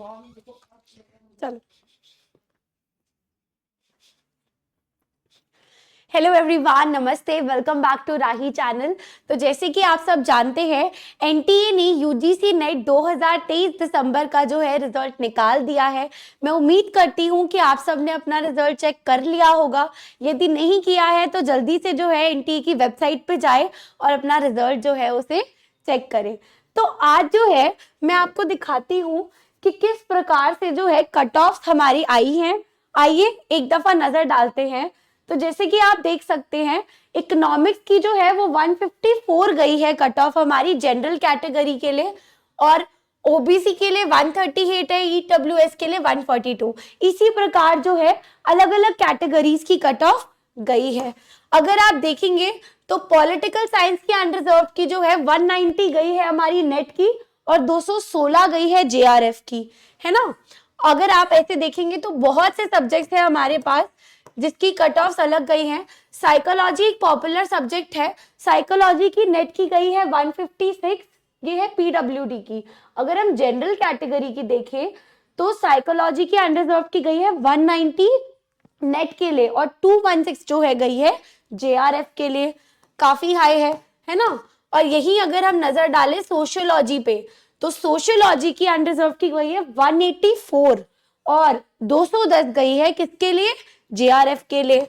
चलो, hello everyone, नमस्ते, welcome back to Rahi channel. तो जैसे कि आप सब जानते हैं, एनटीए ने यूजीसी नेट 2023 दिसंबर का जो है रिजल्ट निकाल दिया है। मैं उम्मीद करती हूं कि आप सब ने अपना रिजल्ट चेक कर लिया होगा। यदि नहीं किया है तो जल्दी से जो है एनटीए की वेबसाइट पे जाए और अपना रिजल्ट जो है उसे चेक करें। तो आज जो है मैं आपको दिखाती हूँ कि किस प्रकार से जो है कट ऑफ हमारी आई हैं। आइए एक दफा नजर डालते हैं। तो जैसे कि आप देख सकते हैं, इकोनॉमिक्स की जो है वो 154 गई है कट ऑफ हमारी जनरल कैटेगरी के लिए, और ओबीसी के लिए 138 है, ईडब्ल्यूएस के लिए 142। इसी प्रकार जो है अलग अलग कैटेगरीज की कट ऑफ गई है। अगर आप देखेंगे तो पॉलिटिकल साइंस की अनरिजर्व की जो है 190 गई है हमारी नेट की, और 216 गई है जेआरएफ की, है ना। अगर आप ऐसे देखेंगे तो बहुत से सब्जेक्ट्स हैं हमारे पास जिसकी कट ऑफ अलग गई हैं। साइकोलॉजी एक पॉपुलर सब्जेक्ट है, साइकोलॉजी की नेट की गई है 156, ये है पीडब्ल्यूडी की। अगर हम जनरल कैटेगरी की देखें तो साइकोलॉजी की अनरिजर्व की गई है 190 नेट के लिए, और 216 जो है गई है जेआरएफ के लिए, काफी हाई है ना। और यही अगर हम नजर डालें सोशियोलॉजी पे, तो सोशियोलॉजी की अनरिजर्व की गई है 184, और 210 गई है किसके लिए, जेआरएफ के लिए।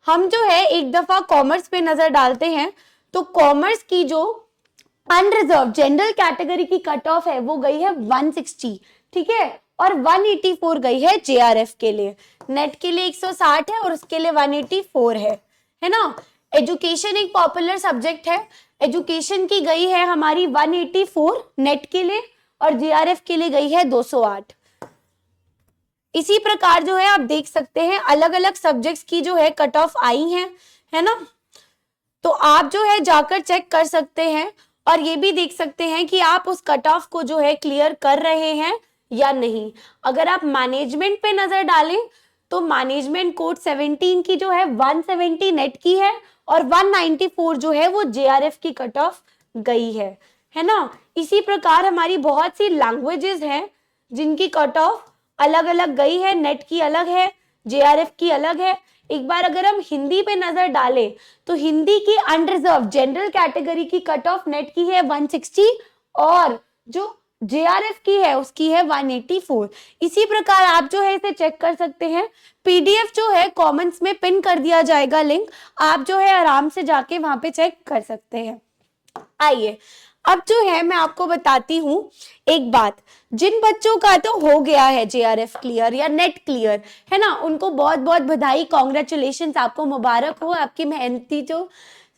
हम जो है एक दफा कॉमर्स पे नजर डालते हैं, तो कॉमर्स की जो अनरिजर्व जनरल कैटेगरी की कट ऑफ है वो गई है 160, ठीक है, और 184 गई है जेआरएफ के लिए। नेट के लिए 160 है और उसके लिए 184 है ना। एजुकेशन एक पॉपुलर सब्जेक्ट है, एजुकेशन की गई है हमारी 184 नेट के लिए, और जेआरएफ के लिए गई है 208। इसी प्रकार जो है आप देख सकते हैं अलग अलग सब्जेक्ट्स की जो है कट ऑफ आई है ना। तो आप जो है जाकर चेक कर सकते हैं और ये भी देख सकते हैं कि आप उस कट ऑफ को जो है क्लियर कर रहे हैं या नहीं। अगर आप मैनेजमेंट पे नजर डालें तो मैनेजमेंट कोड 17 की जो है 170 नेट की है, और 194 जो है वो जेआरएफ की कट ऑफ गई है ना। इसी प्रकार हमारी बहुत सी लैंग्वेजेस हैं जिनकी कट ऑफ अलग अलग गई है, नेट की अलग है, जेआरएफ की अलग है। एक बार अगर हम हिंदी पे नजर डालें तो हिंदी की अनरिजर्व जनरल कैटेगरी की कट ऑफ नेट की है 160, और जो जेआरएफ की है उसकी है 184। इसी प्रकार आप जो है इसे चेक कर सकते हैं। पीडीएफ जो है कमेंट्स में पिन कर दिया जाएगा लिंक, आप जो है आराम से जाके वहां पे चेक कर सकते हैं। आइए अब जो है मैं आपको बताती हूँ एक बात। जिन बच्चों का तो हो गया है जेआरएफ क्लियर या नेट क्लियर, है ना, उनको बहुत बहुत बधाई, कॉन्ग्रेचुलेशंस, आपको मुबारक हो,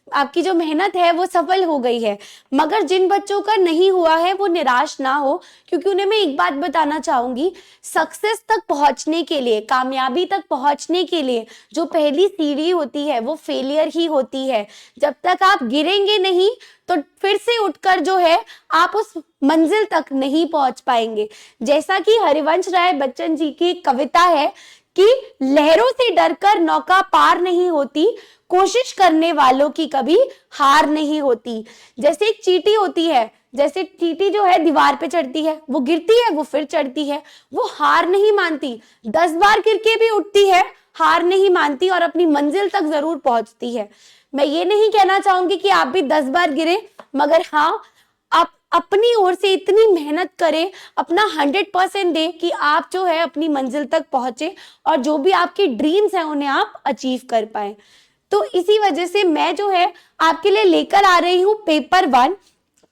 आपकी जो मेहनत है वो सफल हो गई है। मगर जिन बच्चों का नहीं हुआ है वो निराश ना हो, क्योंकि उन्हें मैं एक बात बताना चाहूंगी, सक्सेस तक पहुंचने के लिए, कामयाबी तक पहुंचने के लिए जो पहली सीढ़ी होती है वो फेलियर ही होती है। जब तक आप गिरेंगे नहीं तो फिर से उठकर जो है आप उस मंजिल तक नहीं पहुंच पाएंगे। जैसा कि हरिवंश राय बच्चन जी की कविता है कि लहरों से डरकर नौका पार नहीं होती, कोशिश करने वालों की कभी हार नहीं होती। जैसे एक चींटी होती है, जैसे चींटी जो है दीवार पे चढ़ती है, वो गिरती है, वो फिर चढ़ती है, वो हार नहीं मानती, 10 बार गिर के भी उठती है, हार नहीं मानती और अपनी मंजिल तक जरूर पहुंचती है। मैं ये नहीं कहना चाहूंगी कि आप भी 10 बार गिरे, मगर हाँ, आप अपनी ओर से इतनी मेहनत करें, अपना 100% दें कि आप जो है अपनी मंजिल तक पहुंचे और जो भी आपकी ड्रीम्स हैं उन्हें आप अचीव कर पाए। तो इसी वजह से मैं जो है आपके लिए लेकर आ रही हूँ पेपर 1।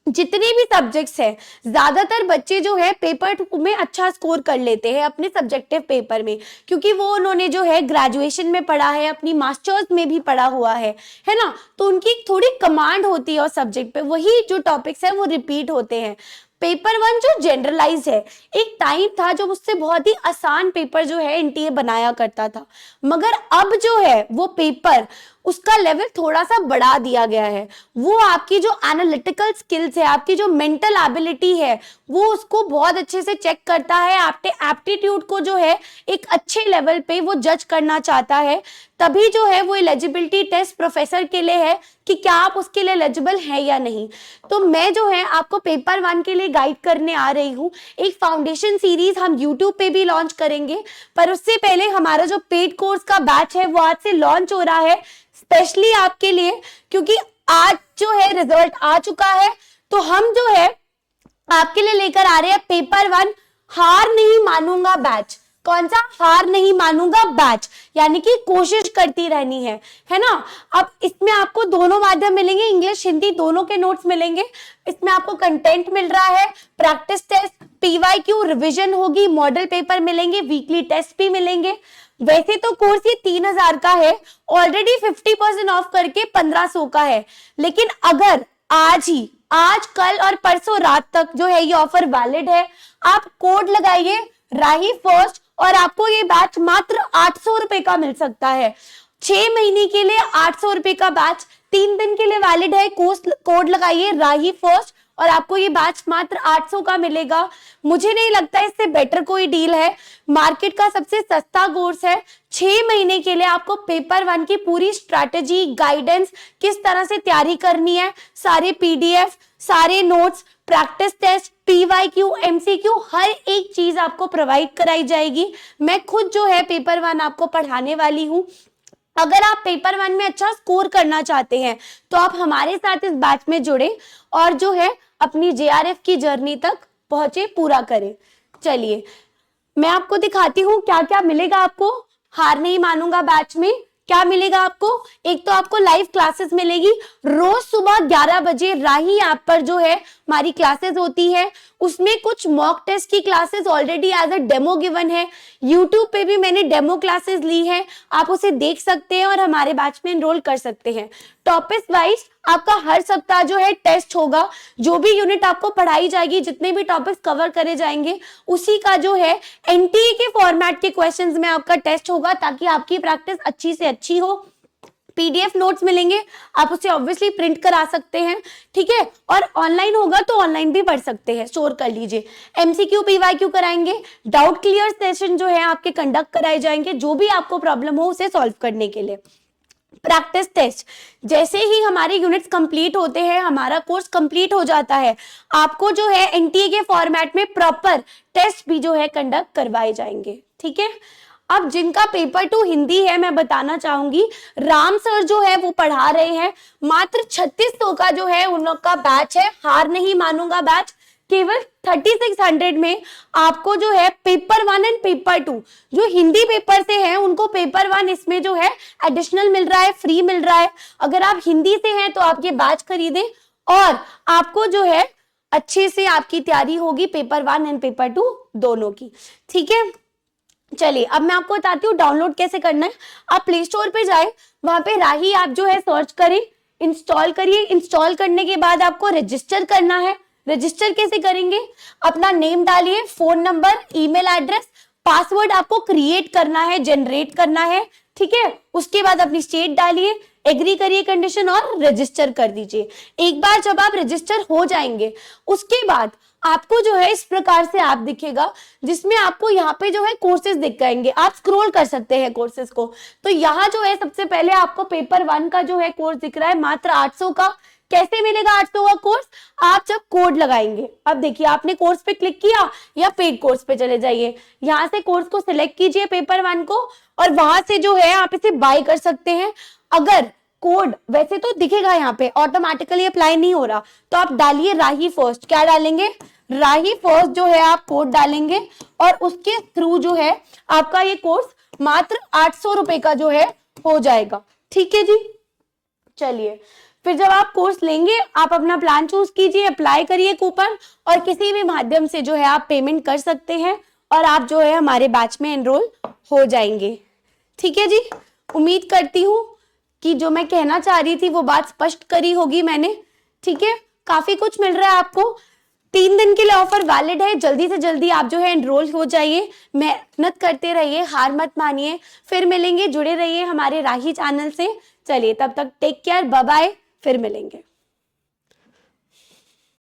जितने भी सब्जेक्ट्स हैं, ज्यादातर बच्चे जो है पेपर 2 में अच्छा स्कोर कर लेते हैं अपने सब्जेक्टिव पेपर में, क्योंकि वो उन्होंने जो है ग्रेजुएशन में पढ़ा है, अपनी मास्टर्स में भी पढ़ा हुआ है ना। तो उनकी थोड़ी कमांड होती है और सब्जेक्ट पे वही जो टॉपिक्स है वो रिपीट होते हैं। पेपर 1 जो जनरलाइज है, एक टाइम था जो उससे बहुत ही आसान पेपर जो है एनटीए बनाया करता था, मगर अब जो है वो पेपर उसका लेवल थोड़ा सा बढ़ा दिया गया है। वो आपकी जो एनालिटिकल स्किल्स है, आपकी जो मेंटल एबिलिटी है, वो उसको बहुत अच्छे से चेक करता है। आपके एप्टीट्यूड को जो है एक अच्छे लेवल पे वो जज करना चाहता है। तभी जो है वो एलिजिबिलिटी टेस्ट प्रोफेसर के लिए है कि क्या आप उसके लिए एलिजिबल है या नहीं। तो मैं जो है आपको पेपर 1 के लिए गाइड करने आ रही हूँ। एक फाउंडेशन सीरीज हम यूट्यूब पे भी लॉन्च करेंगे, पर उससे पहले हमारा जो पेड कोर्स का बैच है वो आज से लॉन्च हो रहा है स्पेशली आपके लिए, क्योंकि आज जो है रिजल्ट आ चुका है। तो हम जो है आपके लिए लेकर आ रहे हैं पेपर 1 हार नहीं मानूंगा बैच। कौन सा? हार नहीं मानूंगा बैच, यानी कि कोशिश करती रहनी है ना। अब इसमें आपको दोनों माध्यम मिलेंगे, इंग्लिश हिंदी दोनों के नोट्स मिलेंगे। इसमें आपको कंटेंट मिल रहा है, प्रैक्टिस टेस्ट, पीवाईक्यू, रिवीजन होगी, मॉडल पेपर मिलेंगे, वीकली टेस्ट भी मिलेंगे। वैसे तो कोर्स ये 3000 का है, ऑलरेडी 50% ऑफ करके 1500 का है। लेकिन अगर आज कल और परसों रात तक जो है ये ऑफर वैलिड है, आप कोड लगाइए राही फर्स्ट और आपको ये बैच मात्र 800 रुपए का मिल सकता है। 6 महीने के लिए 800 रुपए का बैच 3 दिन के लिए वैलिड है। कोड लगाइए राही फर्स्ट और आपको ये बैच मात्र 800 का मिलेगा। मुझे नहीं लगता इससे बेटर कोई डील है। मार्केट का सबसे सस्ता कोर्स है। 6 महीने के लिए आपको पेपर 1 की पूरी स्ट्रैटेजी, गाइडेंस, किस तरह से तैयारी करनी है, सारे पीडीएफ, सारे notes, practice test, PYQ, MCQ, हर एक चीज आपको प्रोवाइड कराई जाएगी। मैं खुद जो है पेपर 1 आपको पढ़ाने वाली हूँ। अगर आप पेपर 1 में अच्छा स्कोर करना चाहते हैं तो आप हमारे साथ इस बैच में जुड़े और जो है अपनी जेआरएफ की जर्नी तक पहुंचे, पूरा करें। चलिए मैं आपको दिखाती हूँ क्या क्या मिलेगा आपको हार नहीं मानूंगा बैच में। क्या मिलेगा आपको? एक तो आपको लाइव क्लासेस मिलेगी रोज सुबह 11 बजे। राही ऐप पर जो है हमारी क्लासेस होती है, उसमें कुछ मॉक टेस्ट की classes already as a demo given है। यूट्यूब पे भी मैंने डेमो क्लासेस ली है, आप उसे देख सकते हैं और हमारे बैच में एनरोल कर सकते हैं। टॉपिक वाइज आपका हर सप्ताह जो है टेस्ट होगा। जो भी यूनिट आपको पढ़ाई जाएगी, जितने भी टॉपिक्स कवर करे जाएंगे, उसी का जो है एनटीए के फॉर्मेट के क्वेश्चंस में आपका टेस्ट होगा, ताकि आपकी प्रैक्टिस अच्छी से अच्छी हो। पीडीएफ नोट्स मिलेंगे, आप उसे ऑब्वियसली प्रिंट करा सकते हैं, ठीक है। और ऑनलाइन होगा तो ऑनलाइन भी पढ़ सकते हैं, स्टोर कर लीजिए। एमसीक्यू, पीवाईक्यू कराएंगे, डाउट क्लियर सेशन जो है आपके कंडक्ट कराए जाएंगे, जो भी आपको प्रॉब्लम हो उसे सॉल्व करने के लिए। प्रैक्टिस टेस्ट, जैसे ही हमारे यूनिट्स कंप्लीट होते हैं, हमारा कोर्स कंप्लीट हो जाता है, आपको जो है एनटीए के फॉर्मेट में प्रॉपर टेस्ट भी जो है कंडक्ट करवाए जाएंगे, ठीक है। अब जिनका पेपर 2 हिंदी है, मैं बताना चाहूंगी, राम सर जो है वो पढ़ा रहे हैं। मात्र 3600 का जो है उन लोग का बैच है, हार नहीं मानूंगा बैच। केवल 3600 में आपको जो है पेपर 1 एंड पेपर 2 जो हिंदी पेपर से है, उनको पेपर 1 इसमें जो है एडिशनल मिल रहा है, फ्री मिल रहा है। अगर आप हिंदी से हैं तो आप ये बैच खरीदें और आपको जो है अच्छे से आपकी तैयारी होगी पेपर 1 एंड पेपर 2 दोनों की, ठीक है। चलिए अब मैं आपको बताती हूँ डाउनलोड कैसे करना है। आप प्ले स्टोर पे जाए, वहां पे राही ऐप जो है सर्च करें, इंस्टॉल करिए। इंस्टॉल करने के बाद आपको रजिस्टर करना है। रजिस्टर कैसे करेंगे? अपना नेम डालिए, phone number, email address, password आपको क्रिएट करना है, जनरेट करना है, ठीक है। उसके बाद अपनी स्टेट डालिए, एग्री करिए कंडीशन और रजिस्टर कर दीजिए। एक बार जब आप रजिस्टर हो जाएंगे, उसके बाद आपको जो है इस प्रकार से ऐप दिखेगा, जिसमें आपको यहाँ पे जो है कोर्सेज दिख जाएंगे। आप स्क्रॉल कर सकते हैं कोर्सेज को। तो यहाँ जो है सबसे पहले आपको पेपर 1 का जो है कोर्स दिख रहा है मात्र 800 का। कैसे मिलेगा 800 का कोर्स? आप जब कोड लगाएंगे, अब देखिए आपने कोर्स पे क्लिक किया या पेड कोर्स पे चले जाइए, यहाँ से कोर्स को सिलेक्ट कीजिए पेपर 1 को और वहां से जो है आप इसे बाय कर सकते हैं। अगर कोड वैसे तो दिखेगा यहाँ पे, ऑटोमेटिकली अप्लाई नहीं हो रहा, तो आप डालिए राही फर्स्ट। क्या डालेंगे? राही फर्स्ट जो है आप कोड डालेंगे और उसके थ्रू जो है आपका ये कोर्स मात्र 800 रुपए का जो है हो जाएगा, ठीक है जी। चलिए फिर जब आप कोर्स लेंगे, आप अपना प्लान चूज कीजिए, अप्लाई करिए कूपन और किसी भी माध्यम से जो है आप पेमेंट कर सकते हैं और आप जो है हमारे बैच में एनरोल हो जाएंगे, ठीक है जी। उम्मीद करती हूँ कि जो मैं कहना चाह रही थी वो बात स्पष्ट करी होगी मैंने, ठीक है। काफी कुछ मिल रहा है आपको। 3 दिन के लिए ऑफर वैलिड है, जल्दी से जल्दी आप जो है एनरोल हो जाइए, मेहनत करते रहिए, हार मत मानिए। फिर मिलेंगे, जुड़े रहिए हमारे राही चैनल से। चलिए तब तक टेक केयर, बाय बाय, फिर मिलेंगे।